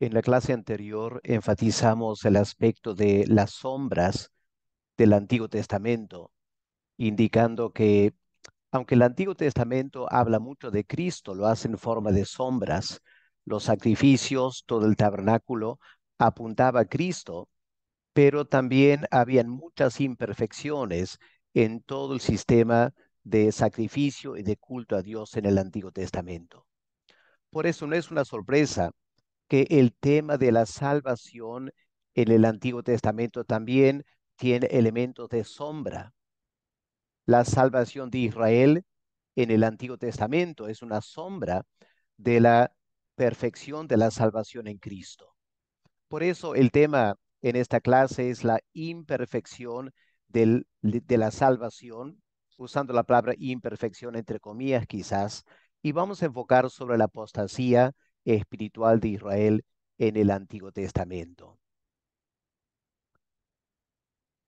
En la clase anterior enfatizamos el aspecto de las sombras del Antiguo Testamento, indicando que aunque el Antiguo Testamento habla mucho de Cristo, lo hace en forma de sombras. Los sacrificios, todo el tabernáculo apuntaba a Cristo, pero también habían muchas imperfecciones en todo el sistema de sacrificio y de culto a Dios en el Antiguo Testamento. Por eso no es una sorpresa que el tema de la salvación en el Antiguo Testamento también tiene elementos de sombra. La salvación de Israel en el Antiguo Testamento es una sombra de la perfección de la salvación en Cristo. Por eso el tema en esta clase es la imperfección de la salvación, usando la palabra imperfección entre comillas quizás, y vamos a enfocar sobre la apostasía espiritual de Israel en el Antiguo Testamento.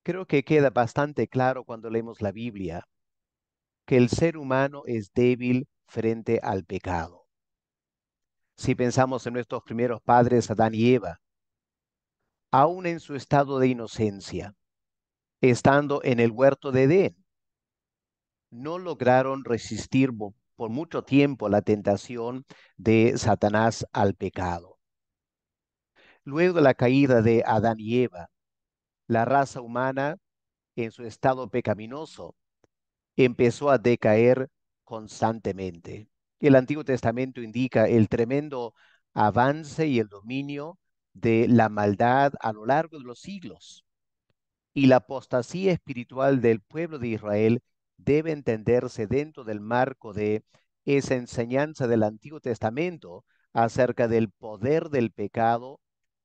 Creo que queda bastante claro cuando leemos la Biblia que el ser humano es débil frente al pecado. Si pensamos en nuestros primeros padres, Adán y Eva, aún en su estado de inocencia, estando en el huerto de Edén, no lograron resistir por mucho tiempo la tentación de Satanás al pecado. Luego de la caída de Adán y Eva, la raza humana, en su estado pecaminoso, empezó a decaer constantemente. El Antiguo Testamento indica el tremendo avance y el dominio de la maldad a lo largo de los siglos. Y la apostasía espiritual del pueblo de Israel debe entenderse dentro del marco de esa enseñanza del Antiguo Testamento acerca del poder del pecado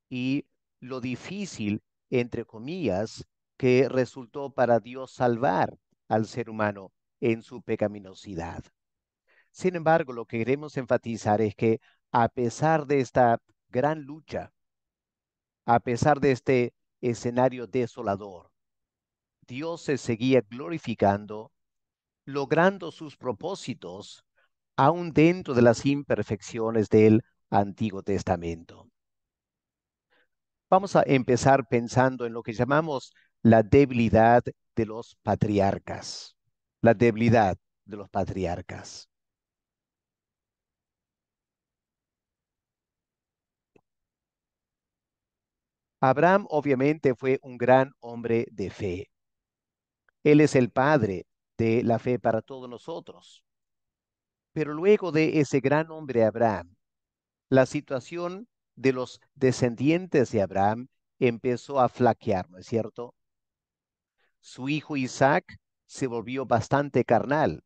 y lo difícil, entre comillas, que resultó para Dios salvar al ser humano en su pecaminosidad. Sin embargo, lo que queremos enfatizar es que a pesar de esta gran lucha, a pesar de este escenario desolador, Dios se seguía glorificando, logrando sus propósitos, aún dentro de las imperfecciones del Antiguo Testamento. Vamos a empezar pensando en lo que llamamos la debilidad de los patriarcas. La debilidad de los patriarcas. Abraham obviamente fue un gran hombre de fe. Él es el padre de la fe para todos nosotros. Pero luego de ese gran hombre Abraham, la situación de los descendientes de Abraham empezó a flaquear, ¿no es cierto? Su hijo Isaac se volvió bastante carnal.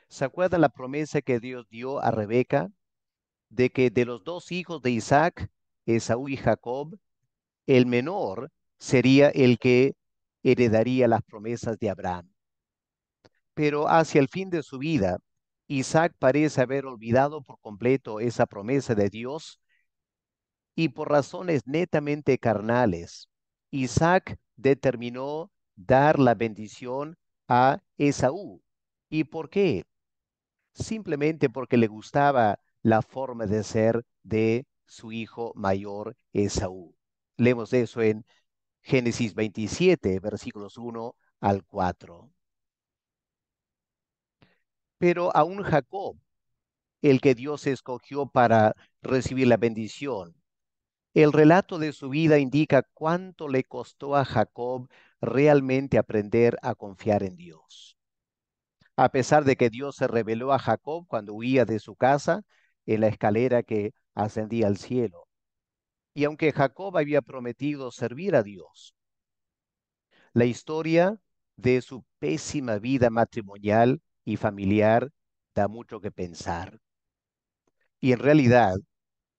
¿Se acuerdan la promesa que Dios dio a Rebeca de que de los dos hijos de Isaac, Esaú y Jacob, el menor sería el que heredaría las promesas de Abraham? Pero hacia el fin de su vida, Isaac parece haber olvidado por completo esa promesa de Dios y por razones netamente carnales, Isaac determinó dar la bendición a Esaú. ¿Y por qué? Simplemente porque le gustaba la forma de ser de su hijo mayor Esaú. Leemos eso en Génesis 27, versículos 1 al 4. Pero aún Jacob, el que Dios escogió para recibir la bendición, el relato de su vida indica cuánto le costó a Jacob realmente aprender a confiar en Dios. A pesar de que Dios se reveló a Jacob cuando huía de su casa en la escalera que ascendía al cielo. Y aunque Jacob había prometido servir a Dios, la historia de su pésima vida matrimonial y familiar da mucho que pensar. Y en realidad,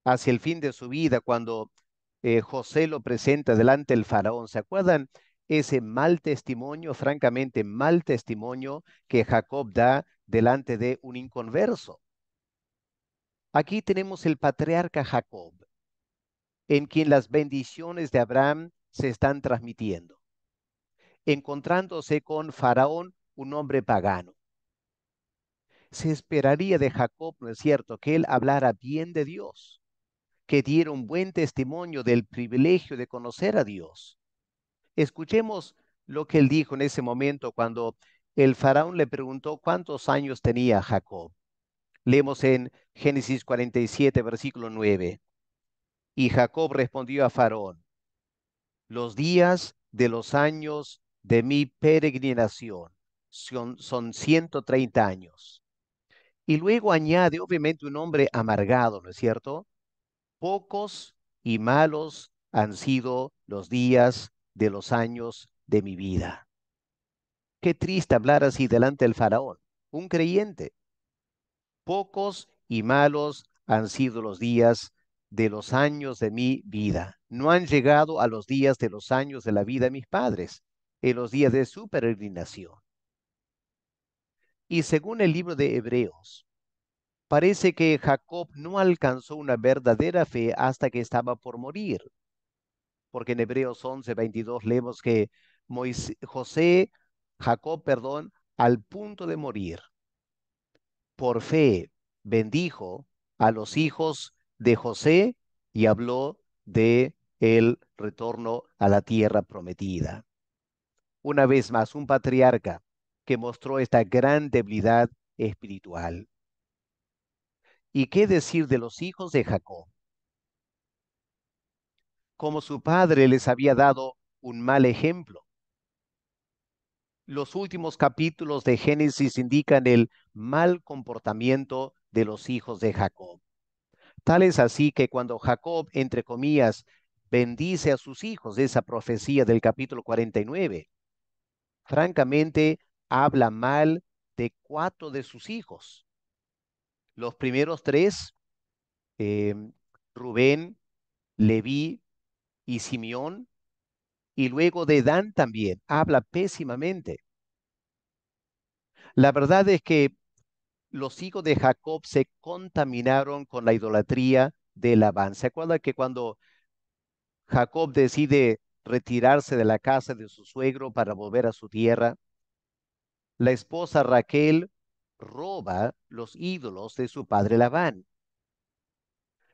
hacia el fin de su vida, cuando José lo presenta delante del faraón, ¿se acuerdan ese mal testimonio, francamente mal testimonio que Jacob da delante de un inconverso? Aquí tenemos el patriarca Jacob, en quien las bendiciones de Abraham se están transmitiendo, encontrándose con Faraón, un hombre pagano. Se esperaría de Jacob, ¿no es cierto?, que él hablara bien de Dios, que dieron buen testimonio del privilegio de conocer a Dios. Escuchemos lo que él dijo en ese momento cuando el faraón le preguntó cuántos años tenía Jacob. Leemos en Génesis 47, versículo 9. Y Jacob respondió a Faraón: los días de los años de mi peregrinación son 130 años. Y luego añade, obviamente, un hombre amargado, ¿no es cierto? Pocos y malos han sido los días de los años de mi vida. Qué triste hablar así delante del faraón, un creyente. Pocos y malos han sido los días de los años de mi vida. No han llegado a los días de los años de la vida de mis padres, en los días de su peregrinación. Y según el libro de Hebreos, parece que Jacob no alcanzó una verdadera fe hasta que estaba por morir, porque en Hebreos 11:22 leemos que Jacob, perdón, al punto de morir, por fe bendijo a los hijos de José y habló de el retorno a la tierra prometida. Una vez más, un patriarca que mostró esta gran debilidad espiritual. ¿Y qué decir de los hijos de Jacob? Como su padre les había dado un mal ejemplo. Los últimos capítulos de Génesis indican el mal comportamiento de los hijos de Jacob. Tal es así que cuando Jacob, entre comillas, bendice a sus hijos, esa profecía del capítulo 49, francamente habla mal de cuatro de sus hijos. Los primeros tres, eh, Rubén, Leví y Simeón, y luego de Dan también, habla pésimamente. La verdad es que los hijos de Jacob se contaminaron con la idolatría de Labán. ¿Se acuerda que cuando Jacob decide retirarse de la casa de su suegro para volver a su tierra, la esposa Raquel roba los ídolos de su padre Labán?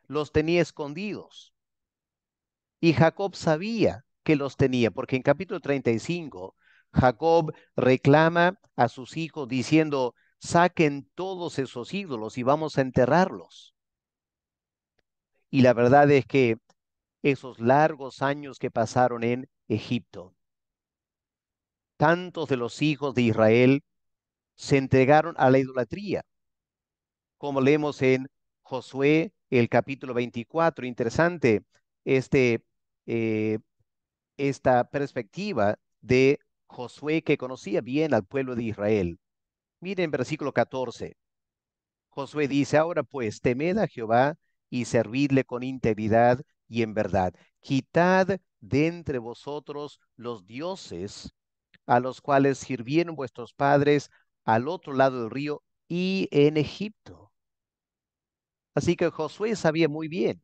Los tenía escondidos y Jacob sabía que los tenía, porque en capítulo 35 Jacob reclama a sus hijos diciendo: saquen todos esos ídolos y vamos a enterrarlos. Y la verdad es que esos largos años que pasaron en Egipto, tantos de los hijos de Israel se entregaron a la idolatría, como leemos en Josué, el capítulo 24. Interesante este, eh, esta perspectiva de Josué, que conocía bien al pueblo de Israel. Miren versículo 14. Josué dice: ahora pues, temed a Jehová y servidle con integridad y en verdad. Quitad de entre vosotros los dioses a los cuales sirvieron vuestros padres al otro lado del río y en Egipto. Así que Josué sabía muy bien.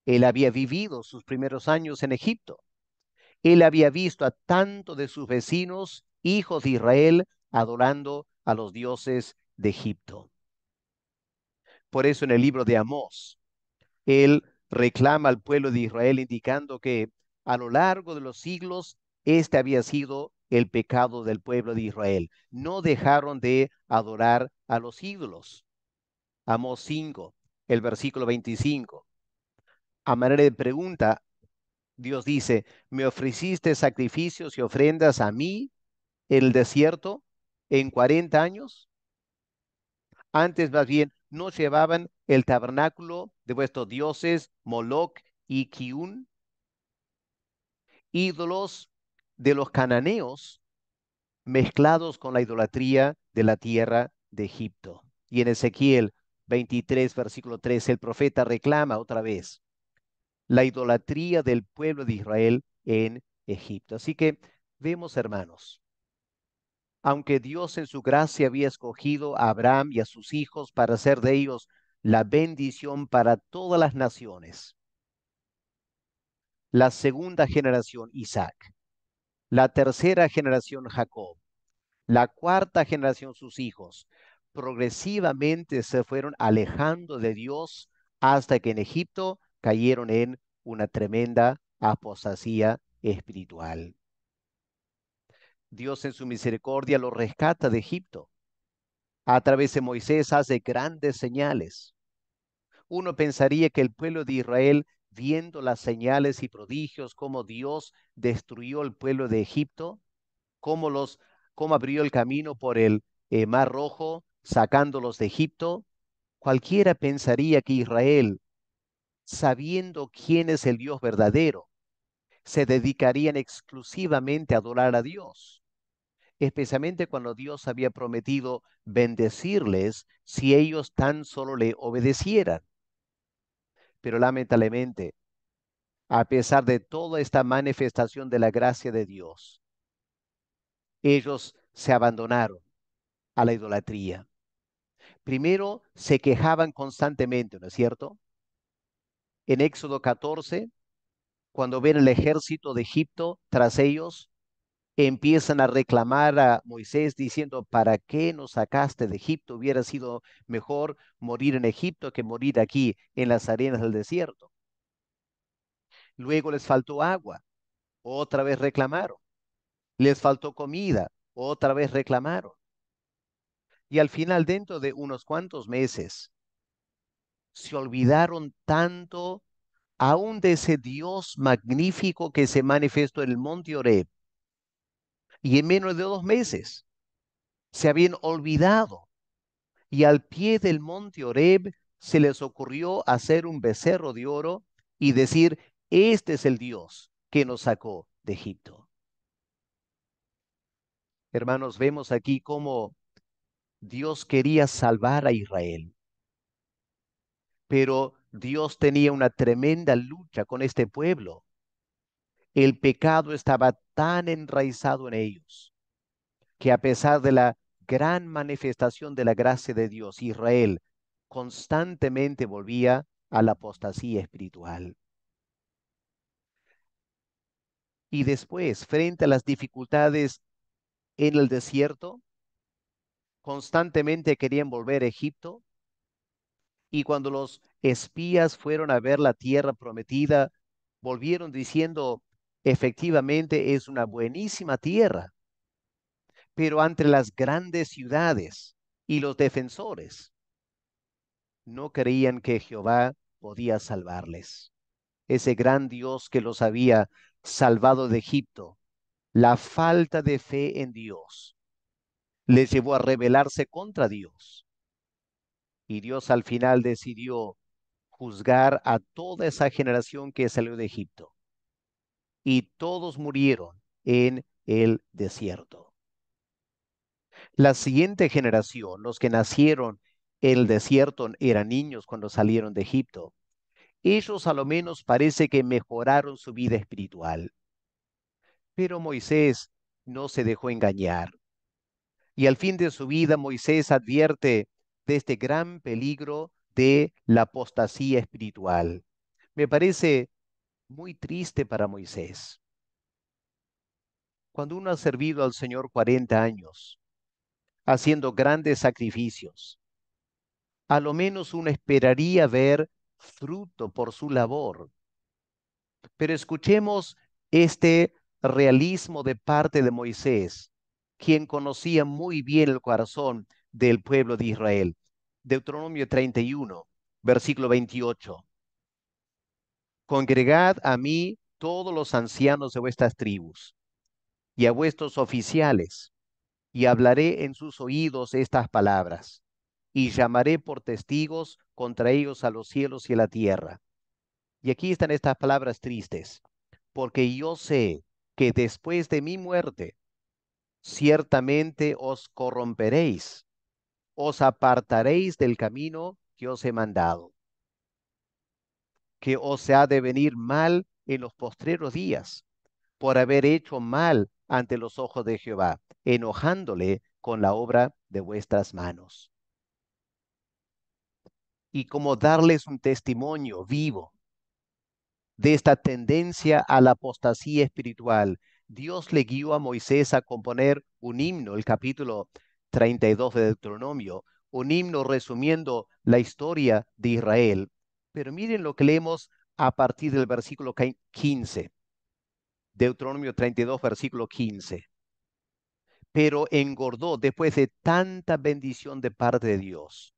Él había vivido sus primeros años en Egipto. Él había visto a tanto de sus vecinos, hijos de Israel, adorando a los dioses de Egipto. Por eso en el libro de Amós, él reclama al pueblo de Israel indicando que a lo largo de los siglos este había sido el pecado del pueblo de Israel. No dejaron de adorar a los ídolos. Amós 5, el versículo 25. A manera de pregunta, Dios dice: ¿me ofreciste sacrificios y ofrendas a mí en el desierto en 40 años? Antes, más bien, ¿no llevaban el tabernáculo de vuestros dioses Moloc y Kiun, ídolos de los cananeos, mezclados con la idolatría de la tierra de Egipto? Y en Ezequiel 23, versículo 3, el profeta reclama otra vez la idolatría del pueblo de Israel en Egipto. Así que vemos, hermanos, aunque Dios en su gracia había escogido a Abraham y a sus hijos para hacer de ellos la bendición para todas las naciones, la segunda generación Isaac, la tercera generación Jacob, la cuarta generación sus hijos, progresivamente se fueron alejando de Dios hasta que en Egipto cayeron en una tremenda apostasía espiritual. Dios en su misericordia los rescata de Egipto. A través de Moisés hace grandes señales. Uno pensaría que el pueblo de Israel, viendo las señales y prodigios, cómo Dios destruyó el pueblo de Egipto, cómo cómo abrió el camino por el Mar Rojo, sacándolos de Egipto, cualquiera pensaría que Israel, sabiendo quién es el Dios verdadero, se dedicarían exclusivamente a adorar a Dios, especialmente cuando Dios había prometido bendecirles si ellos tan solo le obedecieran. Pero lamentablemente, a pesar de toda esta manifestación de la gracia de Dios, ellos se abandonaron a la idolatría. Primero se quejaban constantemente, ¿no es cierto? En Éxodo 14, cuando ven el ejército de Egipto tras ellos, empiezan a reclamar a Moisés diciendo, ¿para qué nos sacaste de Egipto? Hubiera sido mejor morir en Egipto que morir aquí en las arenas del desierto. Luego les faltó agua, otra vez reclamaron. Les faltó comida, otra vez reclamaron. Y al final, dentro de unos cuantos meses, se olvidaron tanto aún de ese Dios magnífico que se manifestó en el monte Oreb. Y en menos de 2 meses se habían olvidado. Y al pie del monte Oreb se les ocurrió hacer un becerro de oro y decir, este es el Dios que nos sacó de Egipto. Hermanos, vemos aquí cómo Dios quería salvar a Israel, pero Dios tenía una tremenda lucha con este pueblo. El pecado estaba tan enraizado en ellos que a pesar de la gran manifestación de la gracia de Dios, Israel constantemente volvía a la apostasía espiritual. Y después, frente a las dificultades en el desierto, constantemente querían volver a Egipto. Y cuando los espías fueron a ver la tierra prometida, volvieron diciendo, efectivamente es una buenísima tierra, pero entre las grandes ciudades y los defensores no creían que Jehová podía salvarles. Ese gran Dios que los había salvado de Egipto, la falta de fe en Dios les llevó a rebelarse contra Dios. Y Dios al final decidió juzgar a toda esa generación que salió de Egipto. Y todos murieron en el desierto. La siguiente generación, los que nacieron en el desierto, eran niños cuando salieron de Egipto. Ellos a lo menos parece que mejoraron su vida espiritual. Pero Moisés no se dejó engañar. Y al fin de su vida, Moisés advierte de este gran peligro de la apostasía espiritual. Me parece muy triste para Moisés. Cuando uno ha servido al Señor 40 años, haciendo grandes sacrificios, a lo menos uno esperaría ver fruto por su labor. Pero escuchemos este realismo de parte de Moisés, quien conocía muy bien el corazón del pueblo de Israel. Deuteronomio 31, versículo 28. Congregad a mí todos los ancianos de vuestras tribus y a vuestros oficiales, y hablaré en sus oídos estas palabras, y llamaré por testigos contra ellos a los cielos y a la tierra. Y aquí están estas palabras tristes, porque yo sé que después de mi muerte, ciertamente os corromperéis, os apartaréis del camino que os he mandado, que os ha de venir mal en los postreros días, por haber hecho mal ante los ojos de Jehová, enojándole con la obra de vuestras manos. Y como darles un testimonio vivo de esta tendencia a la apostasía espiritual, Dios le guió a Moisés a componer un himno, el capítulo 32 de Deuteronomio, un himno resumiendo la historia de Israel. Pero miren lo que leemos a partir del versículo 15. Deuteronomio 32, versículo 15. Pero engordó después de tanta bendición de parte de Dios.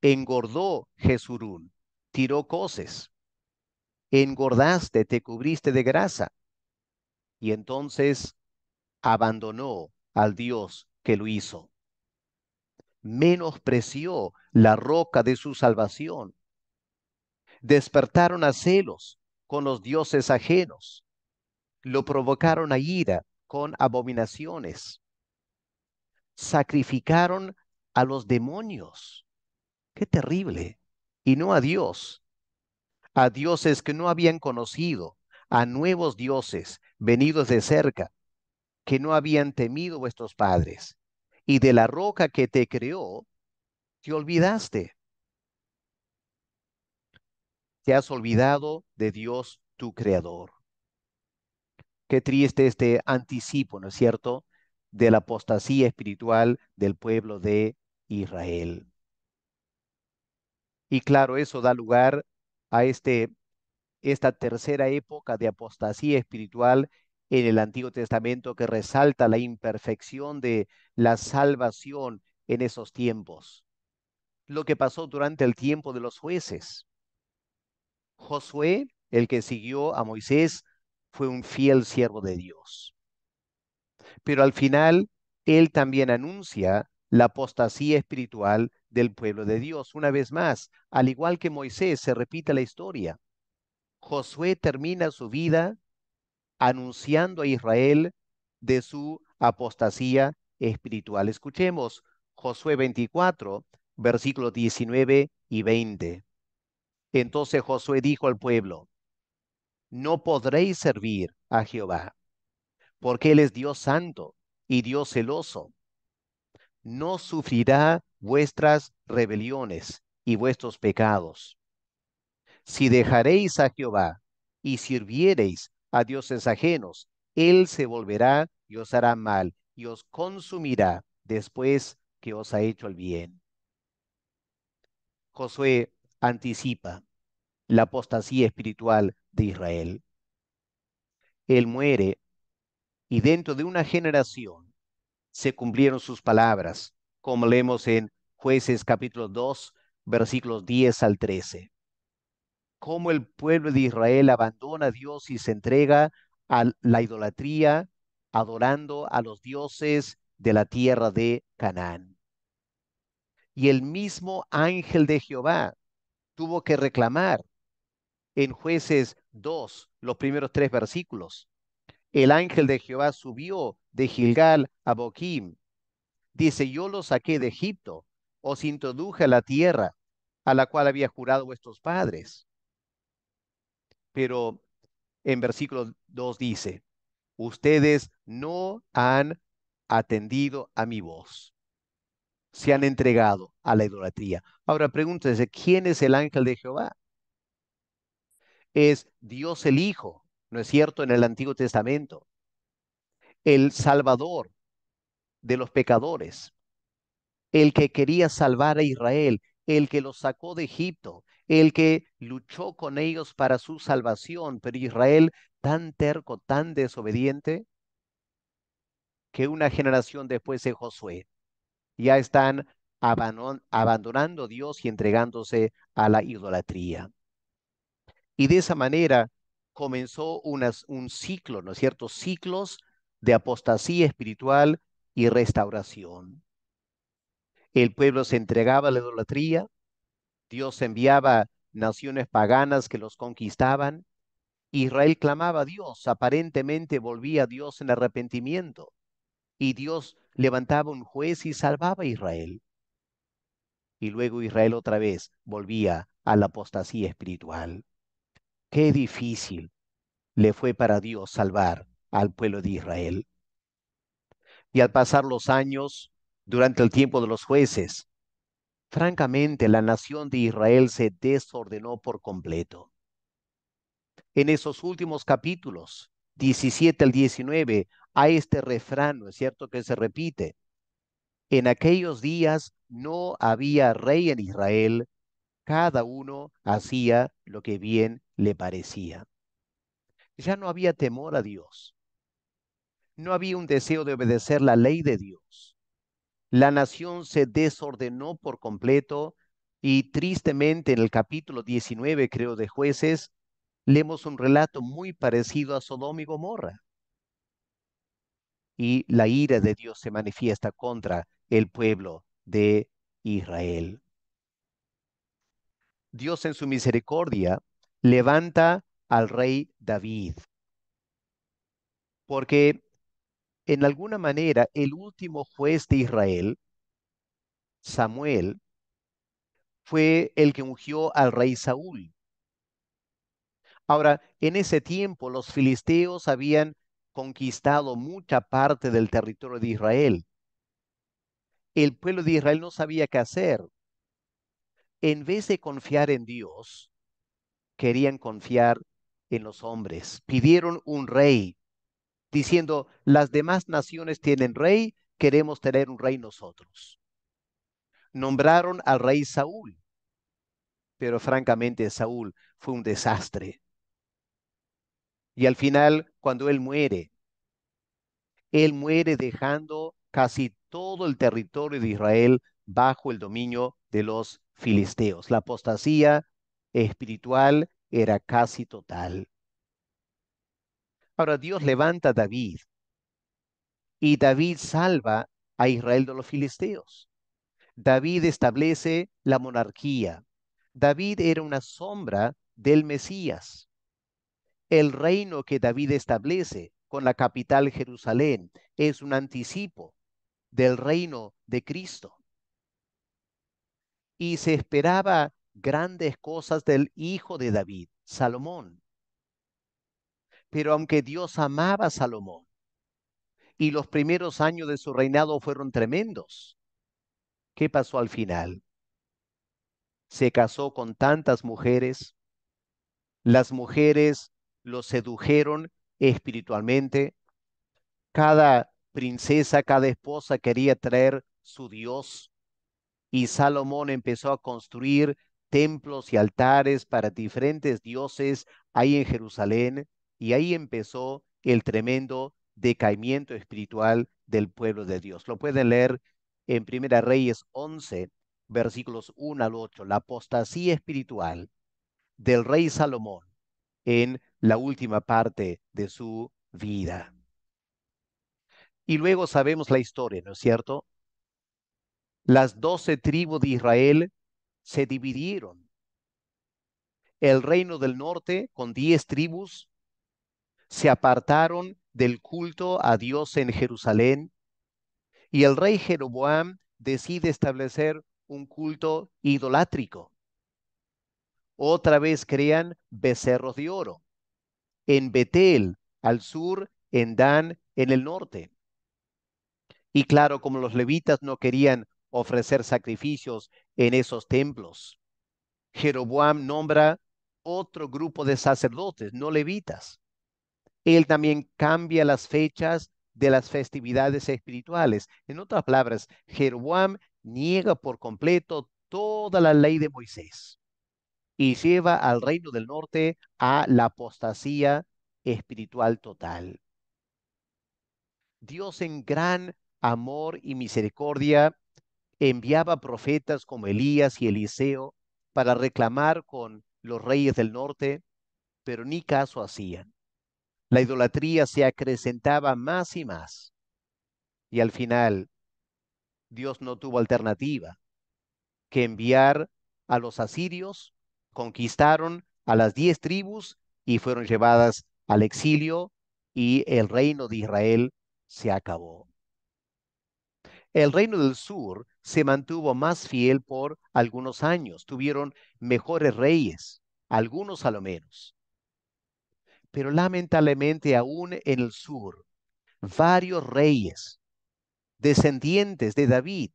Engordó Jesurún, tiró coces, engordaste, te cubriste de grasa, y entonces abandonó al Dios que lo hizo. Menospreció la roca de su salvación. Despertaron a celos con los dioses ajenos. Lo provocaron a ira con abominaciones. Sacrificaron a los demonios. Qué terrible. Y no a dioses que no habían conocido, a nuevos dioses venidos de cerca, que no habían temido vuestros padres. Y de la roca que te creó, te olvidaste. Te has olvidado de Dios tu creador. Qué triste este anticipo, ¿no es cierto?, de la apostasía espiritual del pueblo de Israel. Y claro, eso da lugar a esta tercera época de apostasía espiritual en el Antiguo Testamento que resalta la imperfección de la salvación en esos tiempos. Lo que pasó durante el tiempo de los jueces. Josué, el que siguió a Moisés, fue un fiel siervo de Dios. Pero al final, él también anuncia la apostasía espiritual del pueblo de Dios. Una vez más, al igual que Moisés, se repite la historia. Josué termina su vida anunciando a Israel de su apostasía espiritual. Escuchemos Josué 24, versículos 19 y 20. Entonces Josué dijo al pueblo: no podréis servir a Jehová, porque Él es Dios santo y Dios celoso. No sufrirá vuestras rebeliones y vuestros pecados. Si dejaréis a Jehová y sirviereis a dioses ajenos, Él se volverá y os hará mal y os consumirá después que os ha hecho el bien. Josué anticipa la apostasía espiritual de Israel. Él muere y dentro de una generación se cumplieron sus palabras, como leemos en Jueces capítulo 2, versículos 10 al 13. Cómo el pueblo de Israel abandona a Dios y se entrega a la idolatría, adorando a los dioses de la tierra de Canaán. Y el mismo ángel de Jehová tuvo que reclamar en Jueces 2, los primeros 3 versículos. El ángel de Jehová subió de Gilgal a Boquim. Dice: yo los saqué de Egipto, os introduje a la tierra a la cual había jurado vuestros padres. Pero en versículo 2 dice: ustedes no han atendido a mi voz, se han entregado a la idolatría. Ahora pregúntese, ¿quién es el ángel de Jehová? Es Dios el Hijo, ¿no es cierto?, en el Antiguo Testamento, el Salvador de los pecadores, el que quería salvar a Israel, el que los sacó de Egipto, el que luchó con ellos para su salvación, pero Israel tan terco, tan desobediente, que una generación después de Josué ya están abandonando a Dios y entregándose a la idolatría. Y de esa manera comenzó un ciclo, ¿no es cierto? Ciclos de apostasía espiritual y restauración. El pueblo se entregaba a la idolatría, Dios enviaba naciones paganas que los conquistaban, Israel clamaba a Dios, aparentemente volvía a Dios en arrepentimiento, y Dios levantaba un juez y salvaba a Israel. Y luego Israel otra vez volvía a la apostasía espiritual. Qué difícil le fue para Dios salvar al pueblo de Israel. Y al pasar los años, durante el tiempo de los jueces, francamente la nación de Israel se desordenó por completo. En esos últimos capítulos, 17 al 19, hay este refrán, ¿no es cierto?, que se repite: en aquellos días no había rey en Israel, cada uno hacía lo que bien le parecía. Ya no había temor a Dios. No había un deseo de obedecer la ley de Dios. La nación se desordenó por completo y tristemente en el capítulo 19, creo, de Jueces, leemos un relato muy parecido a Sodoma y Gomorra. Y la ira de Dios se manifiesta contra el pueblo de Israel. Dios en su misericordia levanta al rey David, porque en alguna manera el último juez de Israel, Samuel, fue el que ungió al rey Saúl. Ahora, en ese tiempo los filisteos habían conquistado mucha parte del territorio de Israel. El pueblo de Israel no sabía qué hacer. En vez de confiar en Dios, querían confiar en los hombres. Pidieron un rey, diciendo, las demás naciones tienen rey, queremos tener un rey nosotros. Nombraron al rey Saúl, pero francamente Saúl fue un desastre. Y al final, cuando él muere dejando casi todo el territorio de Israel bajo el dominio de los filisteos. La apostasía espiritual era casi total. Ahora Dios levanta a David y David salva a Israel de los filisteos. David establece la monarquía. David era una sombra del Mesías. El reino que David establece con la capital Jerusalén es un anticipo del reino de Cristo. Y se esperaba grandes cosas del hijo de David, Salomón. Pero aunque Dios amaba a Salomón y los primeros años de su reinado fueron tremendos, ¿qué pasó al final? Se casó con tantas mujeres, las mujeres lo sedujeron espiritualmente, cada princesa, cada esposa quería traer su Dios y Salomón empezó a construir templos y altares para diferentes dioses ahí en Jerusalén y ahí empezó el tremendo decaimiento espiritual del pueblo de Dios. Lo pueden leer en Primera Reyes 11, versículos 1 al 8, la apostasía espiritual del rey Salomón en la última parte de su vida. Y luego sabemos la historia, ¿no es cierto? Las 12 tribus de Israel se dividieron. El reino del norte, con 10 tribus, se apartaron del culto a Dios en Jerusalén y el rey Jeroboam decide establecer un culto idolátrico. Otra vez crean becerros de oro en Betel, al sur, en Dan, en el norte. Y claro, como los levitas no querían ofrecer sacrificios en esos templos, Jeroboam nombra otro grupo de sacerdotes, no levitas. Él también cambia las fechas de las festividades espirituales. En otras palabras, Jeroboam niega por completo toda la ley de Moisés y lleva al reino del norte a la apostasía espiritual total. Dios en gran amor y misericordia enviaba profetas como Elías y Eliseo para reclamar con los reyes del norte, pero ni caso hacían. La idolatría se acrecentaba más y más, y al final Dios no tuvo alternativa que enviar a los asirios, conquistaron a las 10 tribus y fueron llevadas al exilio y el reino de Israel se acabó. El reino del sur se mantuvo más fiel por algunos años, tuvieron mejores reyes, algunos a lo menos. Pero lamentablemente aún en el sur, varios reyes descendientes de David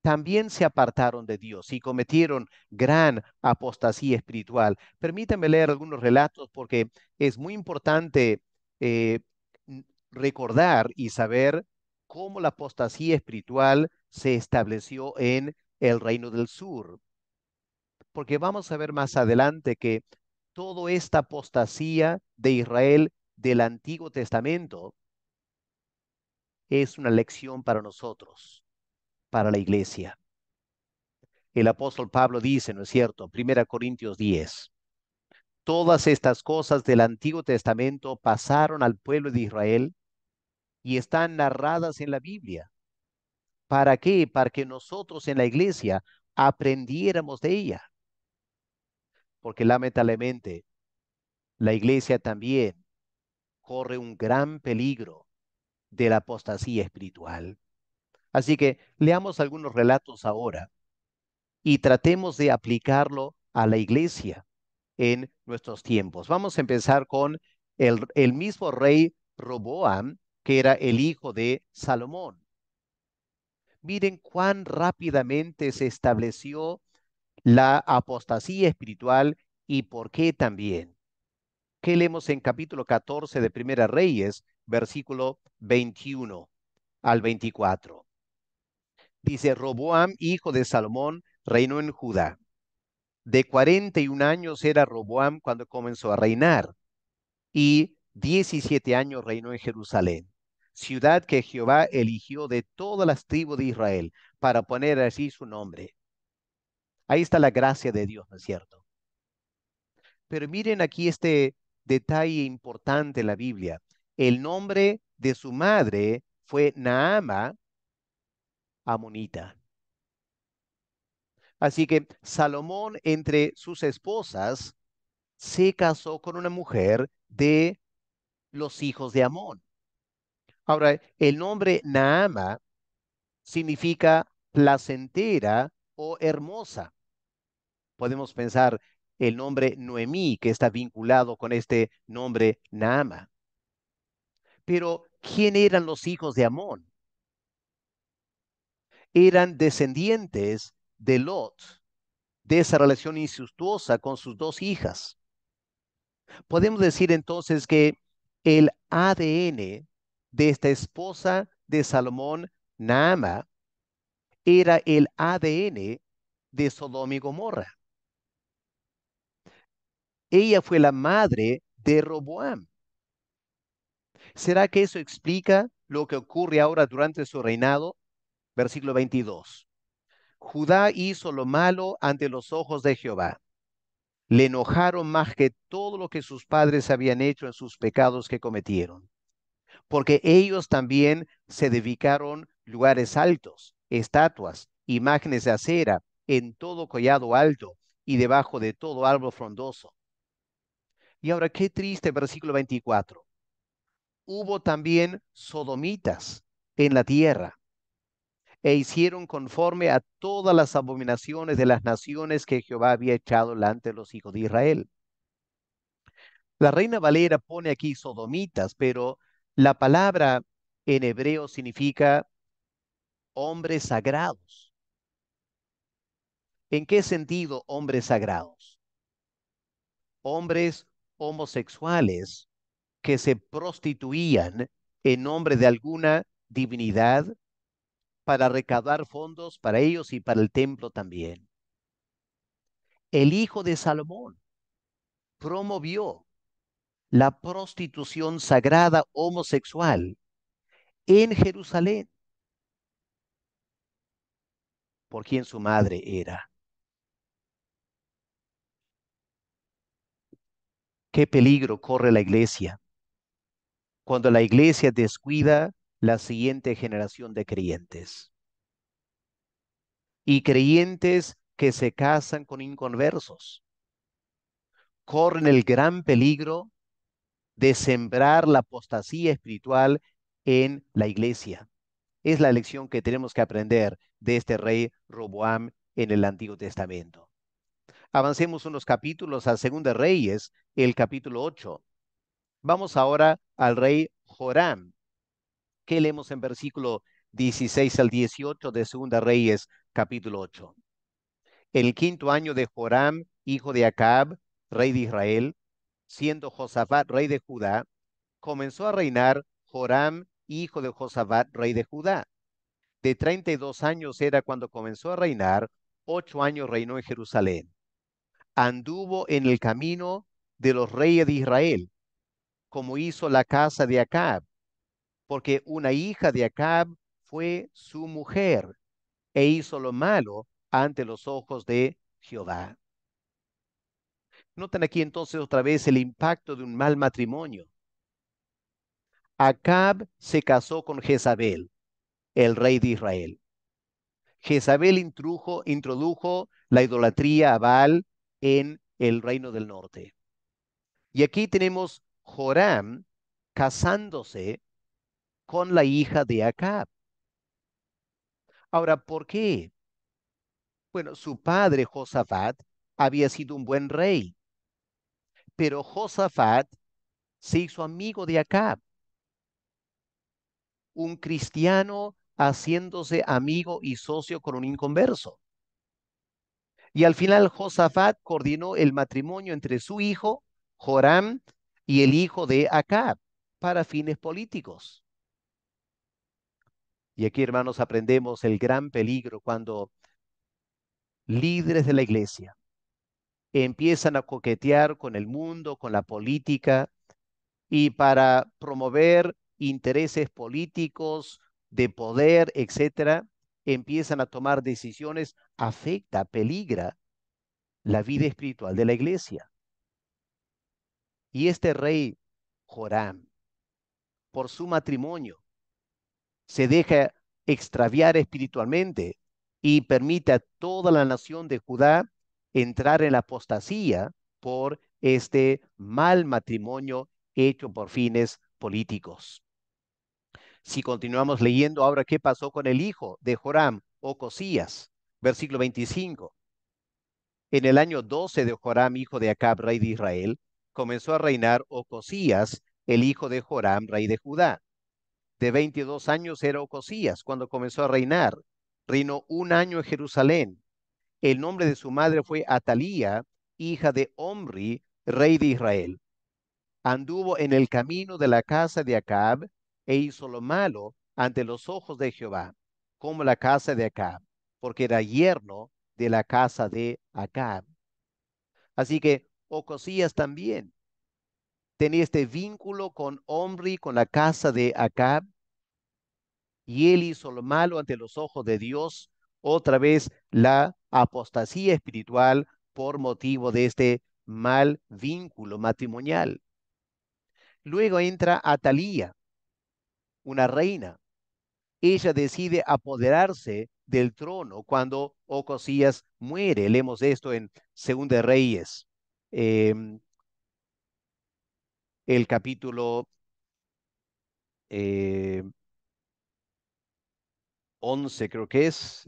también se apartaron de Dios y cometieron gran apostasía espiritual. Permítame leer algunos relatos porque es muy importante eh, recordar y saber cómo la apostasía espiritual se estableció en el reino del sur. porque vamos a ver más adelante que toda esta apostasía de Israel del Antiguo Testamento es una lección para nosotros, para la iglesia. El apóstol Pablo dice, ¿no es cierto? 1 Corintios 10. Todas estas cosas del Antiguo Testamento pasaron al pueblo de Israel y están narradas en la Biblia. ¿Para qué? Para que nosotros en la iglesia aprendiéramos de ella. Porque lamentablemente la iglesia también corre un gran peligro de la apostasía espiritual. Así que leamos algunos relatos ahora y tratemos de aplicarlo a la iglesia en nuestros tiempos. Vamos a empezar con el mismo rey Roboam, que era el hijo de Salomón. Miren cuán rápidamente se estableció la apostasía espiritual y por qué también. ¿Qué leemos en capítulo 14 de Primera Reyes, versículo 21 al 24? Dice, Roboam, hijo de Salomón, reinó en Judá. De 41 años era Roboam cuando comenzó a reinar, y 17 años reinó en Jerusalén, ciudad que Jehová eligió de todas las tribus de Israel para poner así su nombre. Ahí está la gracia de Dios, ¿no es cierto? Pero miren aquí este detalle importante en la Biblia. El nombre de su madre fue Naama, amonita. Así que Salomón, entre sus esposas, se casó con una mujer de los hijos de Amón. Ahora, el nombre Naama significa placentera o hermosa. Podemos pensar el nombre Noemí, que está vinculado con este nombre Naama. Pero, ¿quién eran los hijos de Amón? Eran descendientes de Lot, de esa relación incestuosa con sus dos hijas. Podemos decir entonces que el ADN de esta esposa de Salomón, Naama, era el ADN de Sodoma y Gomorra. Ella fue la madre de Roboam. ¿Será que eso explica lo que ocurre ahora durante su reinado? Versículo 22. Judá hizo lo malo ante los ojos de Jehová. Le enojaron más que todo lo que sus padres habían hecho en sus pecados que cometieron, porque ellos también se edificaron lugares altos, estatuas, imágenes de acera en todo collado alto y debajo de todo árbol frondoso. Y ahora qué triste versículo 24. Hubo también sodomitas en la tierra e hicieron conforme a todas las abominaciones de las naciones que Jehová había echado delante de los hijos de Israel. La Reina Valera pone aquí sodomitas, pero la palabra en hebreo significa hombres sagrados. ¿En qué sentido hombres sagrados? Hombres homosexuales que se prostituían en nombre de alguna divinidad para recaudar fondos para ellos y para el templo también. El hijo de Salomón promovió la prostitución sagrada homosexual en Jerusalén, por quien su madre era. ¿Qué peligro corre la iglesia cuando la iglesia descuida la siguiente generación de creyentes? Y creyentes que se casan con inconversos corren el gran peligro de sembrar la apostasía espiritual en la iglesia. Es la lección que tenemos que aprender de este rey Roboam en el Antiguo Testamento. Avancemos unos capítulos a Segunda Reyes, el capítulo 8. Vamos ahora al rey Joram. ¿Qué leemos en versículo 16 al 18 de Segunda Reyes, capítulo 8? En el quinto año de Joram, hijo de Acab, rey de Israel, siendo Josafat rey de Judá, comenzó a reinar Joram, hijo de Josafat, rey de Judá. De 32 años era cuando comenzó a reinar, 8 años reinó en Jerusalén. anduvo en el camino de los reyes de Israel, como hizo la casa de Acab, porque una hija de Acab fue su mujer e hizo lo malo ante los ojos de Jehová. Noten aquí entonces otra vez el impacto de un mal matrimonio. Acab se casó con Jezabel, el rey de Israel. Jezabel introdujo la idolatría a Baal en el reino del norte. Y aquí tenemos Joram casándose con la hija de Acab. Ahora, ¿por qué? Bueno, su padre Josafat había sido un buen rey, pero Josafat se hizo amigo de Acab, un cristiano haciéndose amigo y socio con un inconverso. Y al final Josafat coordinó el matrimonio entre su hijo, Joram, y el hijo de Acab para fines políticos. Y aquí, hermanos, aprendemos el gran peligro cuando líderes de la iglesia empiezan a coquetear con el mundo, con la política, y para promover intereses políticos, de poder, etcétera, empiezan a tomar decisiones, afecta, peligra la vida espiritual de la iglesia. Y este rey Joram, por su matrimonio, se deja extraviar espiritualmente y permite a toda la nación de Judá entrar en la apostasía por este mal matrimonio hecho por fines políticos. Si continuamos leyendo ahora, ¿qué pasó con el hijo de Joram, Ocosías? Versículo 25. En el año 12 de Joram, hijo de Acab, rey de Israel, comenzó a reinar Ocosías, el hijo de Joram, rey de Judá. De 22 años era Ocosías cuando comenzó a reinar. Reinó un año en Jerusalén. El nombre de su madre fue Atalía, hija de Omri, rey de Israel. Anduvo en el camino de la casa de Acab e hizo lo malo ante los ojos de Jehová, como la casa de Acab, porque era yerno de la casa de Acab. Así que Ocosías también tenía este vínculo con Omri, con la casa de Acab, y él hizo lo malo ante los ojos de Dios, otra vez la apostasía espiritual por motivo de este mal vínculo matrimonial. Luego entra Atalía, una reina. Ella decide apoderarse del trono cuando Ocosías muere. Leemos esto en Segunda de Reyes, em, el capítulo 11 creo que es.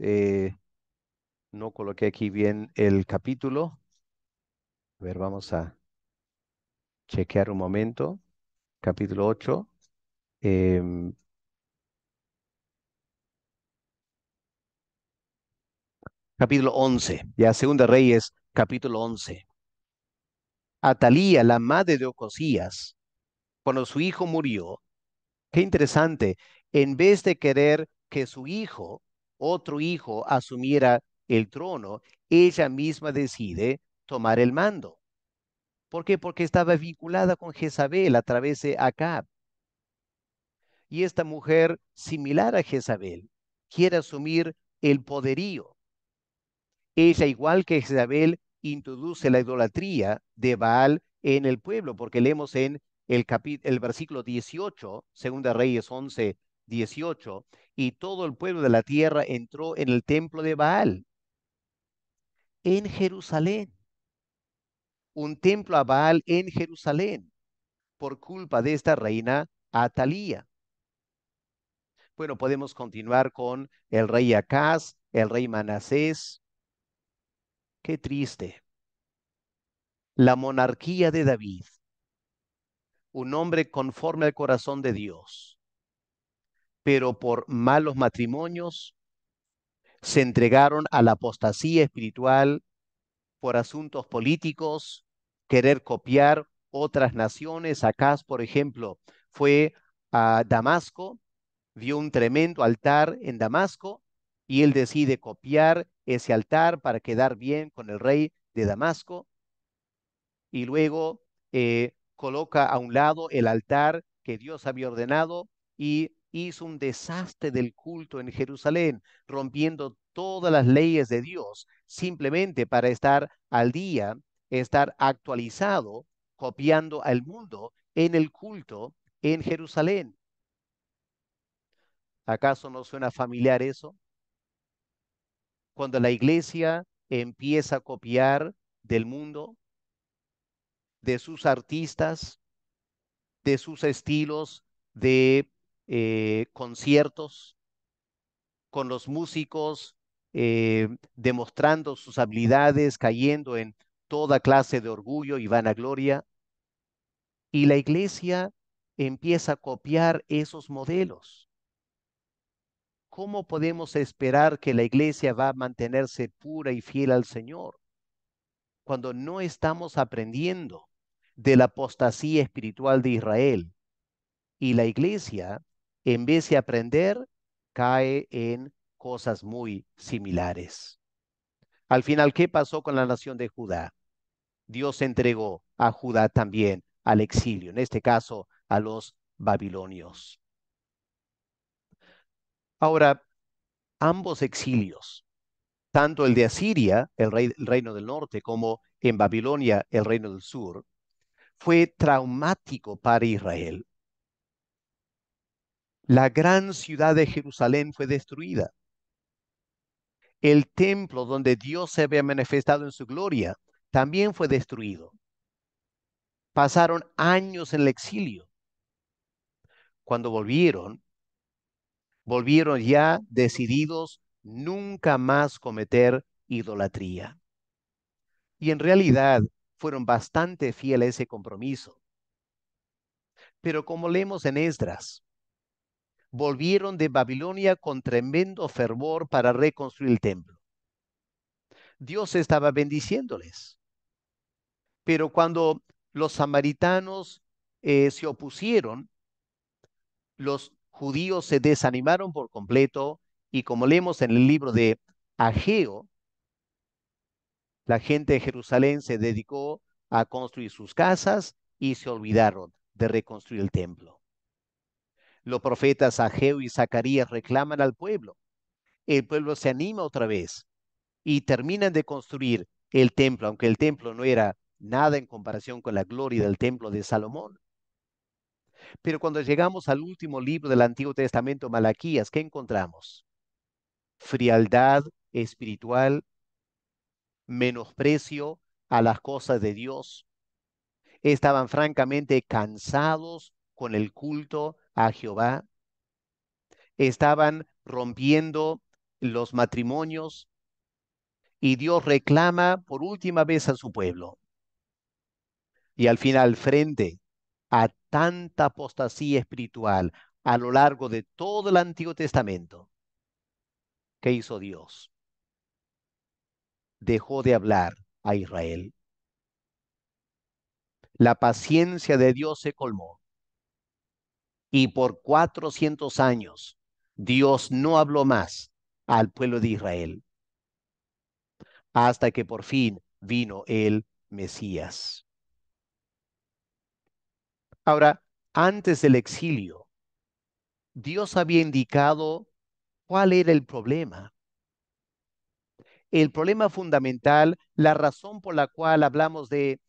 No coloqué aquí bien el capítulo. A ver, vamos a chequear un momento. Capítulo 8. em, Capítulo 11. Ya, Segunda de Reyes, capítulo 11. Atalía, la madre de Ocosías, cuando su hijo murió. Qué interesante. En vez de querer que su hijo, otro hijo, asumiera el trono, ella misma decide tomar el mando. ¿Por qué? Porque estaba vinculada con Jezabel a través de Acab. Y esta mujer, similar a Jezabel, quiere asumir el poderío. Ella, igual que Jezabel, introduce la idolatría de Baal en el pueblo, porque leemos en el versículo 18, Segunda Reyes 11, 18, y todo el pueblo de la tierra entró en el templo de Baal en Jerusalén, un templo a Baal en Jerusalén, por culpa de esta reina Atalía. Bueno, podemos continuar con el rey Acaz, el rey Manasés. Qué triste. La monarquía de David, un hombre conforme al corazón de Dios, pero por malos matrimonios se entregaron a la apostasía espiritual por asuntos políticos, querer copiar otras naciones. Acaz, por ejemplo, fue a Damasco, vio un tremendo altar en Damasco y él decide copiar ese altar para quedar bien con el rey de Damasco. y luego coloca a un lado el altar que Dios había ordenado y hizo un desastre del culto en Jerusalén, rompiendo todas las leyes de Dios, simplemente para estar al día, estar actualizado, copiando al mundo en el culto en Jerusalén. ¿Acaso no suena familiar eso? Cuando la iglesia empieza a copiar del mundo, de sus artistas, de sus estilos de conciertos, con los músicos demostrando sus habilidades, cayendo en toda clase de orgullo y vanagloria, y la iglesia empieza a copiar esos modelos. ¿Cómo podemos esperar que la iglesia va a mantenerse pura y fiel al Señor cuando no estamos aprendiendo de la apostasía espiritual de Israel? Y la iglesia, en vez de aprender, cae en cosas muy similares. Al final, ¿qué pasó con la nación de Judá? Dios entregó a Judá también al exilio, en este caso a los babilonios. Ahora, ambos exilios, tanto el de Asiria, el reino del norte, como en Babilonia, el reino del sur, fue traumático para Israel. La gran ciudad de Jerusalén fue destruida. El templo donde Dios se había manifestado en su gloria también fue destruido. Pasaron años en el exilio. Cuando volvieron ya decididos nunca más cometer idolatría. Y en realidad fueron bastante fieles a ese compromiso. Pero como leemos en Esdras, volvieron de Babilonia con tremendo fervor para reconstruir el templo. Dios estaba bendiciéndoles. Pero cuando los samaritanos se opusieron, los judíos se desanimaron por completo y como leemos en el libro de Ageo, la gente de Jerusalén se dedicó a construir sus casas y se olvidaron de reconstruir el templo. Los profetas Ageo y Zacarías reclaman al pueblo. El pueblo se anima otra vez y terminan de construir el templo, aunque el templo no era nada en comparación con la gloria del templo de Salomón. Pero cuando llegamos al último libro del Antiguo Testamento, Malaquías, ¿qué encontramos? Frialdad espiritual, menosprecio a las cosas de Dios. Estaban francamente cansados con el culto a Jehová. Estaban rompiendo los matrimonios y Dios reclama por última vez a su pueblo. Y al final, frente a tanta apostasía espiritual a lo largo de todo el Antiguo Testamento, ¿qué hizo Dios? Dejó de hablar a Israel. La paciencia de Dios se colmó y por 400 años Dios no habló más al pueblo de Israel hasta que por fin vino el Mesías. Ahora, antes del exilio, Dios había indicado cuál era el problema. El problema fundamental, la razón por la cual hablamos de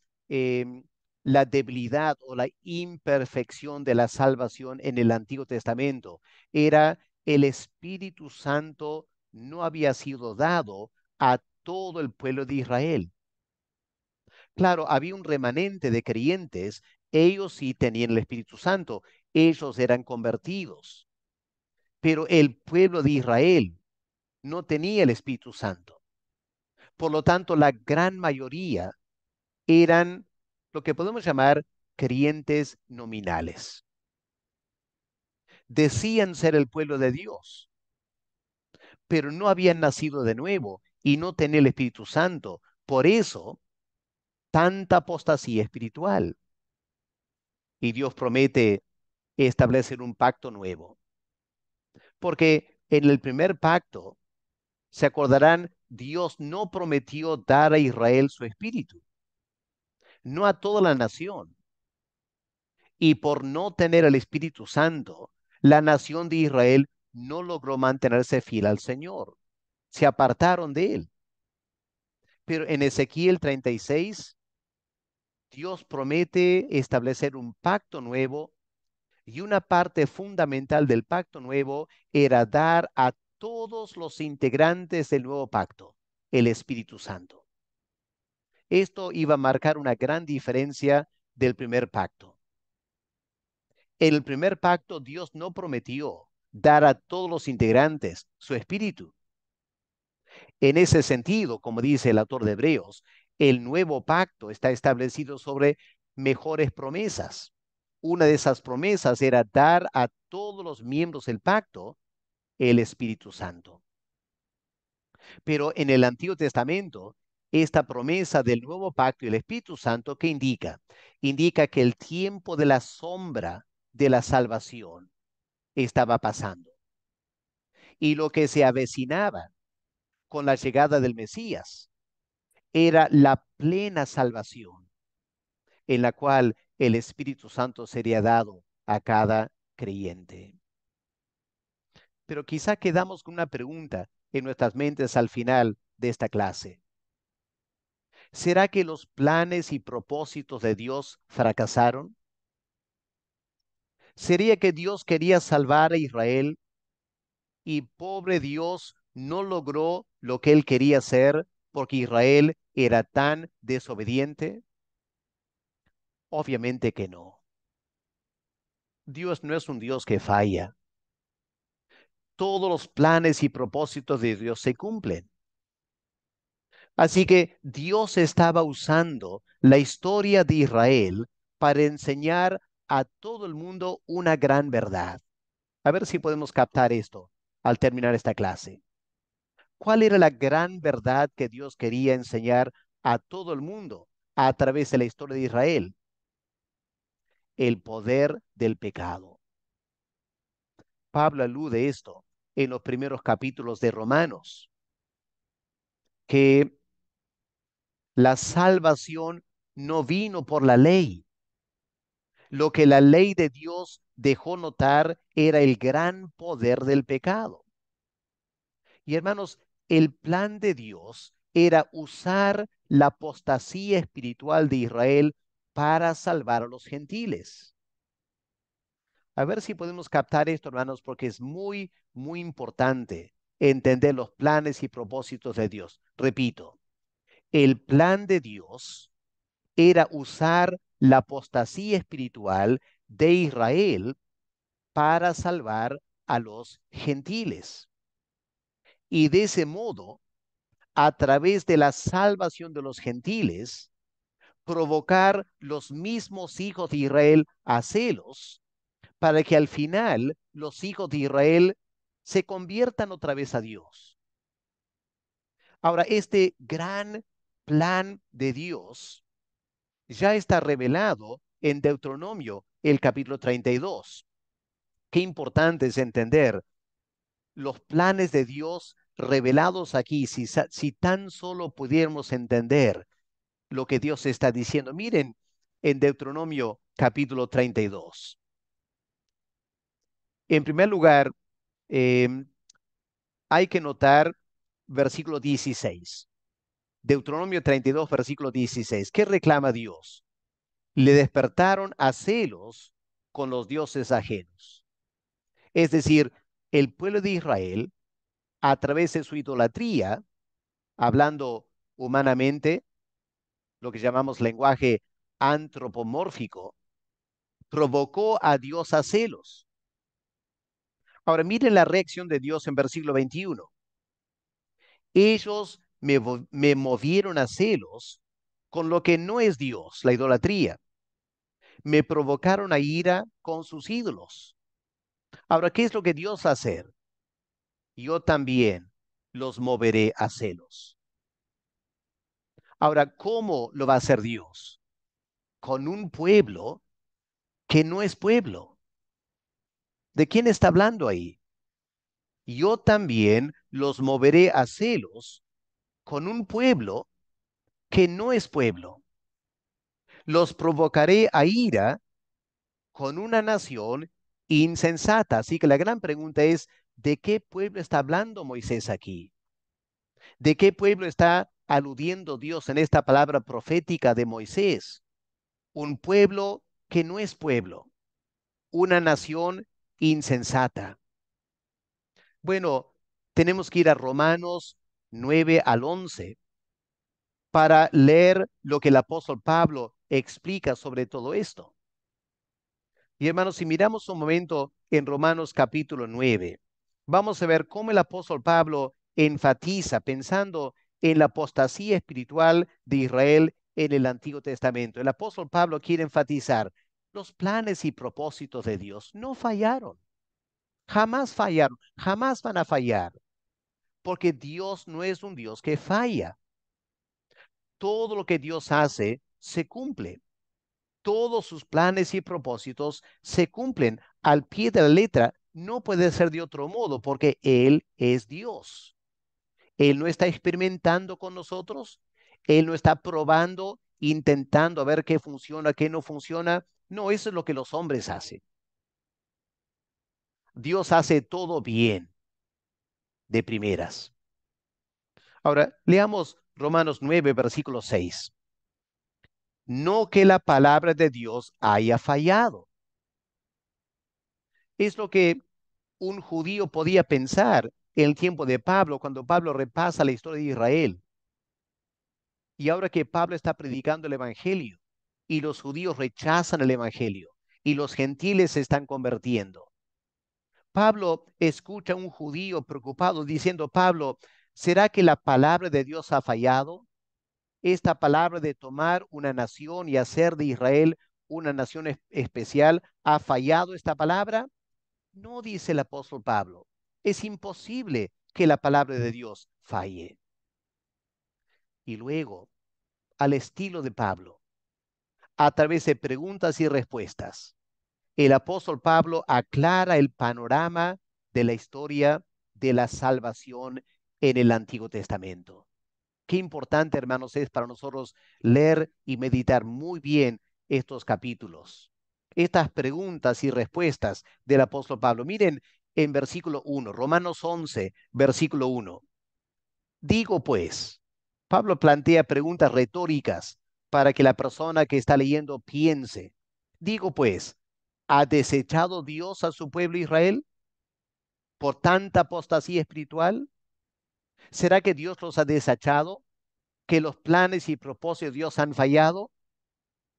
la debilidad o la imperfección de la salvación en el Antiguo Testamento, era el Espíritu Santo no había sido dado a todo el pueblo de Israel. Claro, había un remanente de creyentes, ellos sí tenían el Espíritu Santo, ellos eran convertidos, pero el pueblo de Israel no tenía el Espíritu Santo. Por lo tanto, la gran mayoría eran lo que podemos llamar creyentes nominales. Decían ser el pueblo de Dios, pero no habían nacido de nuevo y no tenían el Espíritu Santo. Por eso, tanta apostasía espiritual. Y Dios promete establecer un pacto nuevo. Porque en el primer pacto, se acordarán, Dios no prometió dar a Israel su espíritu. no a toda la nación. Y por no tener el Espíritu Santo, la nación de Israel no logró mantenerse fiel al Señor. Se apartaron de él. Pero en Ezequiel 36, Dios promete establecer un pacto nuevo y una parte fundamental del pacto nuevo era dar a todos los integrantes del nuevo pacto el Espíritu Santo. Esto iba a marcar una gran diferencia del primer pacto. En el primer pacto, Dios no prometió dar a todos los integrantes su espíritu. En ese sentido, como dice el autor de Hebreos, el nuevo pacto está establecido sobre mejores promesas. Una de esas promesas era dar a todos los miembros del pacto el Espíritu Santo. Pero en el Antiguo Testamento, esta promesa del nuevo pacto y el Espíritu Santo, ¿qué indica? Indica que el tiempo de la sombra de la salvación estaba pasando. Y lo que se avecinaba con la llegada del Mesías era la plena salvación, en la cual el Espíritu Santo sería dado a cada creyente. Pero quizá quedamos con una pregunta en nuestras mentes al final de esta clase. ¿Será que los planes y propósitos de Dios fracasaron? ¿Sería que Dios quería salvar a Israel y pobre Dios no logró lo que él quería hacer porque Israel era tan desobediente? Obviamente que no. Dios no es un Dios que falla. Todos los planes y propósitos de Dios se cumplen. Así que Dios estaba usando la historia de Israel para enseñar a todo el mundo una gran verdad. A ver si podemos captar esto al terminar esta clase. ¿Cuál era la gran verdad que Dios quería enseñar a todo el mundo a través de la historia de Israel? El poder del pecado. Pablo alude esto en los primeros capítulos de Romanos, que la salvación no vino por la ley. Lo que la ley de Dios dejó notar era el gran poder del pecado. Y hermanos, el plan de Dios era usar la apostasía espiritual de Israel para salvar a los gentiles. A ver si podemos captar esto, hermanos, porque es muy, muy importante entender los planes y propósitos de Dios. Repito, el plan de Dios era usar la apostasía espiritual de Israel para salvar a los gentiles. Y de ese modo, a través de la salvación de los gentiles, provocar los mismos hijos de Israel a celos para que al final los hijos de Israel se conviertan otra vez a Dios. Ahora, este gran plan de Dios ya está revelado en Deuteronomio, el capítulo 32. Qué importante es entender los planes de Dios revelados aquí, si tan solo pudiéramos entender lo que Dios está diciendo. Miren en Deuteronomio capítulo 32. En primer lugar, em, hay que notar versículo 16. Deuteronomio 32, versículo 16. ¿Qué reclama Dios? Le despertaron a celos con los dioses ajenos. Es decir, el pueblo de Israel, a través de su idolatría, hablando humanamente, lo que llamamos lenguaje antropomórfico, provocó a Dios a celos. Ahora miren la reacción de Dios en versículo 21. Ellos me movieron a celos con lo que no es Dios, la idolatría. Me provocaron a ira con sus ídolos. Ahora, ¿qué es lo que Dios va a hacer? Yo también los moveré a celos. Ahora, ¿cómo lo va a hacer Dios? Con un pueblo que no es pueblo. ¿De quién está hablando ahí? Yo también los moveré a celos con un pueblo que no es pueblo. Los provocaré a ira con una nación insensata. Así que la gran pregunta es, ¿de qué pueblo está hablando Moisés aquí? ¿De qué pueblo está aludiendo Dios en esta palabra profética de Moisés? Un pueblo que no es pueblo, una nación insensata. Bueno, tenemos que ir a Romanos 9 al 11 para leer lo que el apóstol Pablo explica sobre todo esto. Y hermanos, si miramos un momento en Romanos capítulo 9, vamos a ver cómo el apóstol Pablo enfatiza pensando en la apostasía espiritual de Israel en el Antiguo Testamento. El apóstol Pablo quiere enfatizar los planes y propósitos de Dios no fallaron, jamás fallaron, jamás van a fallar, porque Dios no es un Dios que falla. Todo lo que Dios hace se cumple. Todos sus planes y propósitos se cumplen al pie de la letra. No puede ser de otro modo porque Él es Dios. Él no está experimentando con nosotros. Él no está probando, intentando a ver qué funciona, qué no funciona. No, eso es lo que los hombres hacen. Dios hace todo bien de primeras. Ahora, leamos Romanos 9, versículo 6. No que la palabra de Dios haya fallado. Es lo que un judío podía pensar en el tiempo de Pablo, cuando Pablo repasa la historia de Israel. Y ahora que Pablo está predicando el Evangelio y los judíos rechazan el Evangelio y los gentiles se están convirtiendo. Pablo escucha a un judío preocupado diciendo, Pablo, ¿será que la palabra de Dios ha fallado? Esta palabra de tomar una nación y hacer de Israel una nación especial, ¿ha fallado esta palabra? No, dice el apóstol Pablo. Es imposible que la palabra de Dios falle. Y luego, al estilo de Pablo, a través de preguntas y respuestas, el apóstol Pablo aclara el panorama de la historia de la salvación en el Antiguo Testamento. Qué importante, hermanos, es para nosotros leer y meditar muy bien estos capítulos. Estas preguntas y respuestas del apóstol Pablo. Miren en versículo 1, Romanos 11, versículo 1. Digo pues, Pablo plantea preguntas retóricas para que la persona que está leyendo piense. Digo pues, ¿ha desechado Dios a su pueblo Israel por tanta apostasía espiritual? ¿Será que Dios los ha desechado? ¿Que los planes y propósitos de Dios han fallado?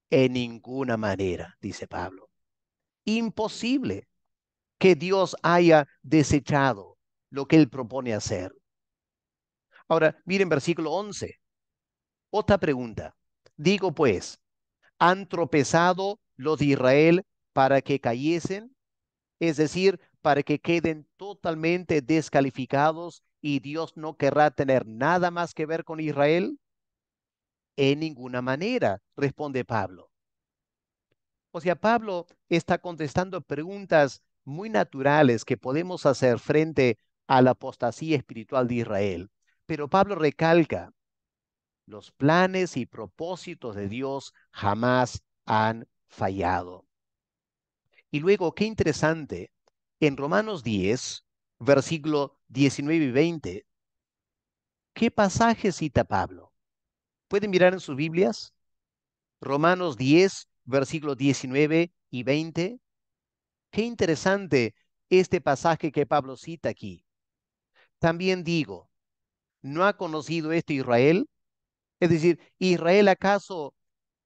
En ninguna manera, dice Pablo. Imposible que Dios haya desechado lo que él propone hacer. Ahora, miren versículo 11. Otra pregunta. Digo pues, ¿han tropezado los de Israel para que cayesen? Es decir, para que queden totalmente descalificados y Dios no querrá tener nada más que ver con Israel. En ninguna manera, responde Pablo. O sea, Pablo está contestando preguntas muy naturales que podemos hacer frente a la apostasía espiritual de Israel. Pero Pablo recalca, los planes y propósitos de Dios jamás han fallado. Y luego, qué interesante, en Romanos 10, versículo 19 y 20, ¿qué pasaje cita Pablo? ¿Pueden mirar en sus Biblias? Romanos 10, versículo 19 y 20. Qué interesante este pasaje que Pablo cita aquí. También digo, ¿no ha conocido esto Israel? Es decir, ¿Israel acaso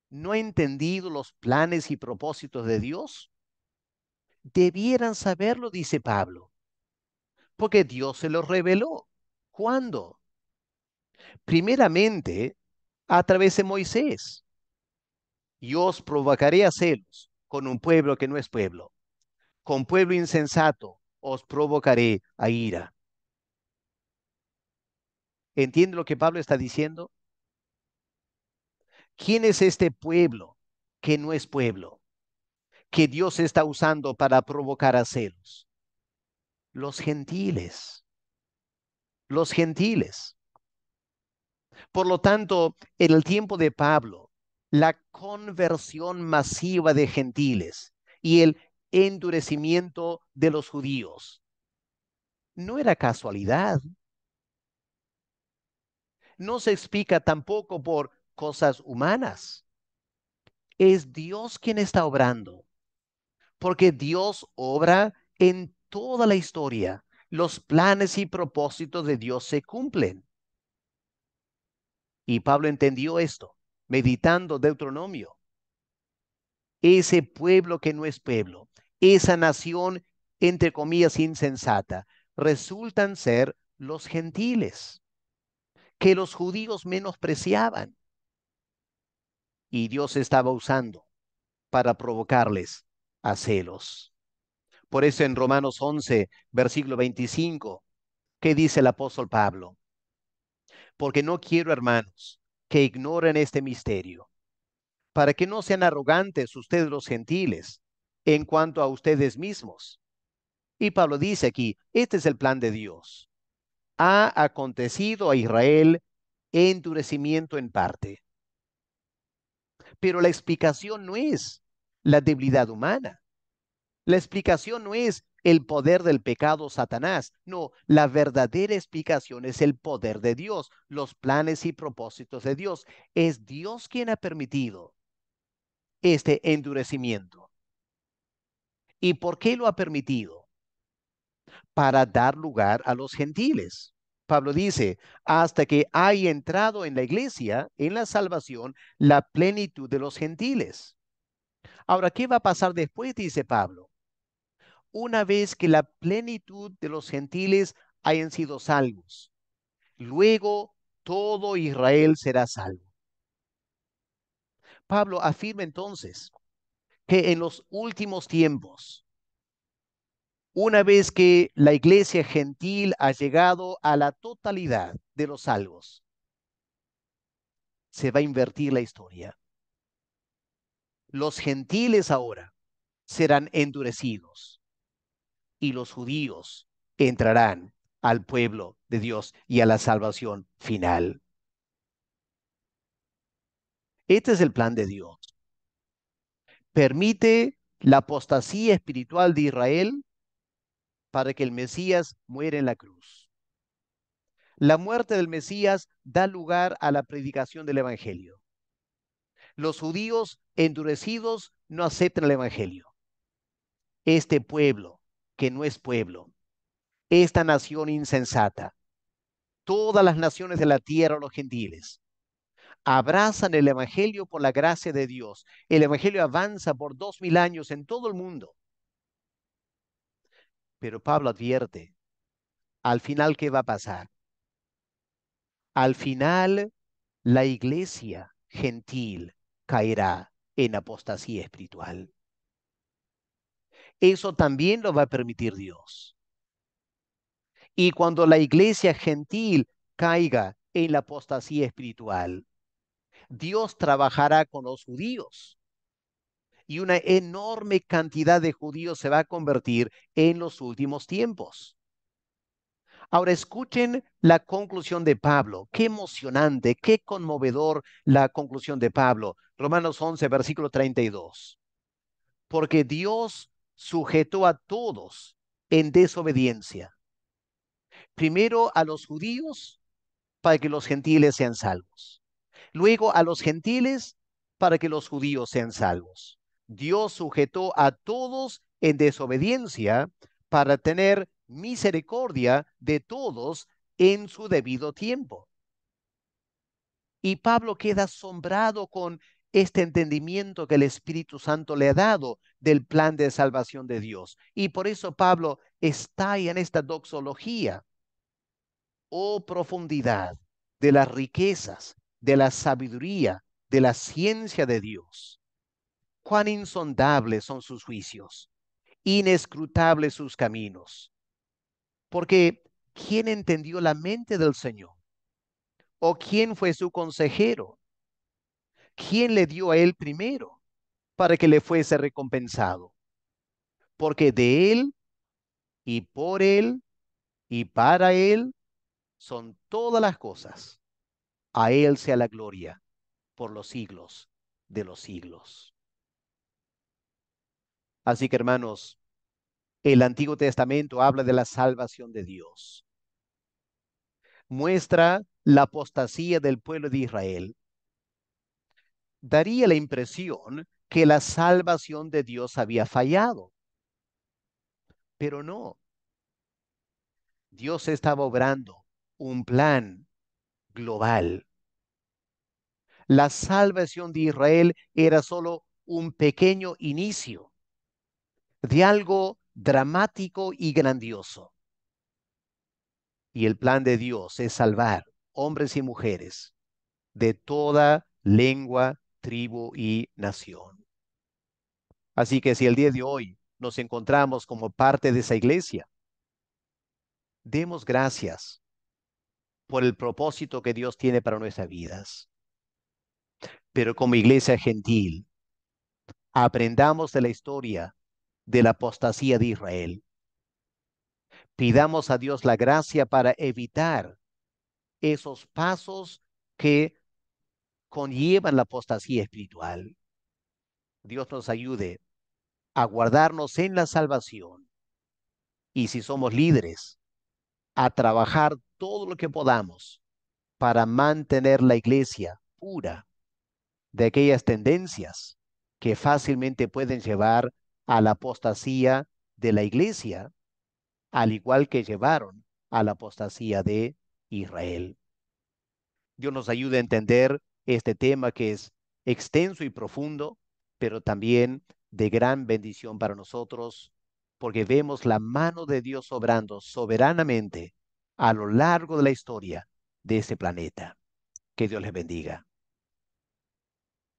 no ha entendido los planes y propósitos de Dios? Debieran saberlo, dice Pablo, porque Dios se los reveló. ¿Cuándo? Primeramente, a través de Moisés. Yo os provocaré a celos con un pueblo que no es pueblo. Con pueblo insensato os provocaré a ira. ¿Entiende lo que Pablo está diciendo? ¿Quién es este pueblo que no es pueblo, que Dios está usando para provocar a celos? Los gentiles, los gentiles. Por lo tanto, en el tiempo de Pablo, la conversión masiva de gentiles y el endurecimiento de los judíos. No era casualidad, no se explica tampoco por cosas humanas. Es Dios quien está obrando, porque Dios obra en toda la historia. Los planes y propósitos de Dios se cumplen. Y Pablo entendió esto, meditando Deuteronomio. Ese pueblo que no es pueblo, esa nación, entre comillas, insensata, resultan ser los gentiles, que los judíos menospreciaban. Y Dios estaba usando para provocarles a celos. Por eso en Romanos 11, versículo 25, ¿qué dice el apóstol Pablo? Porque no quiero, hermanos, que ignoren este misterio, para que no sean arrogantes ustedes los gentiles en cuanto a ustedes mismos. Y Pablo dice aquí, este es el plan de Dios. Ha acontecido a Israel endurecimiento en parte, pero la explicación no es la debilidad humana. La explicación no es el poder del pecado Satanás. No, la verdadera explicación es el poder de Dios, los planes y propósitos de Dios. Es Dios quien ha permitido este endurecimiento. ¿Y por qué lo ha permitido? Para dar lugar a los gentiles. Pablo dice, hasta que haya entrado en la iglesia, en la salvación, la plenitud de los gentiles. Ahora, ¿qué va a pasar después? Dice Pablo. Una vez que la plenitud de los gentiles hayan sido salvos, luego todo Israel será salvo. Pablo afirma entonces que en los últimos tiempos, una vez que la iglesia gentil ha llegado a la totalidad de los salvos, se va a invertir la historia. Los gentiles ahora serán endurecidos y los judíos entrarán al pueblo de Dios y a la salvación final. Este es el plan de Dios. Permite la apostasía espiritual de Israel para que el Mesías muera en la cruz. La muerte del Mesías da lugar a la predicación del Evangelio. Los judíos endurecidos no aceptan el Evangelio. Este pueblo, que no es pueblo, esta nación insensata, todas las naciones de la tierra, los gentiles, abrazan el Evangelio por la gracia de Dios. El Evangelio avanza por 2000 años en todo el mundo. Pero Pablo advierte, al final, ¿qué va a pasar? Al final, la iglesia gentil caerá en apostasía espiritual. Eso también lo va a permitir Dios. Y cuando la iglesia gentil caiga en la apostasía espiritual, Dios trabajará con los judíos y una enorme cantidad de judíos se va a convertir en los últimos tiempos. Ahora escuchen la conclusión de Pablo. Qué emocionante, qué conmovedor la conclusión de Pablo. Romanos 11, versículo 32. Porque Dios sujetó a todos en desobediencia. Primero a los judíos para que los gentiles sean salvos. Luego a los gentiles para que los judíos sean salvos. Dios sujetó a todos en desobediencia para tener misericordia de todos en su debido tiempo. Y Pablo queda asombrado con este entendimiento que el Espíritu Santo le ha dado del plan de salvación de Dios. Y por eso Pablo está en esta doxología. Oh profundidad de las riquezas, de la sabiduría, de la ciencia de Dios. Cuán insondables son sus juicios, inescrutables sus caminos. Porque ¿quién entendió la mente del Señor? ¿O quién fue su consejero? ¿Quién le dio a él primero para que le fuese recompensado? Porque de él y por él y para él son todas las cosas. A él sea la gloria por los siglos. de los siglos. Así que, hermanos, el Antiguo Testamento habla de la salvación de Dios. Muestra la apostasía del pueblo de Israel. Daría la impresión que la salvación de Dios había fallado, pero no. Dios estaba obrando un plan global. La salvación de Israel era solo un pequeño inicio de algo dramático y grandioso. Y el plan de Dios es salvar hombres y mujeres de toda lengua, tribu y nación. Así que si el día de hoy nos encontramos como parte de esa iglesia, demos gracias por el propósito que Dios tiene para nuestras vidas. Pero como iglesia gentil, aprendamos de la historia de la apostasía de Israel. Pidamos a Dios la gracia para evitar esos pasos que conllevan la apostasía espiritual. Dios nos ayude a guardarnos en la salvación y, si somos líderes, a trabajar todo lo que podamos para mantener la iglesia pura de aquellas tendencias que fácilmente pueden llevar a la apostasía de la iglesia, al igual que llevaron a la apostasía de Israel. Dios nos ayude a entender este tema que es extenso y profundo, pero también de gran bendición para nosotros, porque vemos la mano de Dios obrando soberanamente a lo largo de la historia de este planeta. Que Dios les bendiga.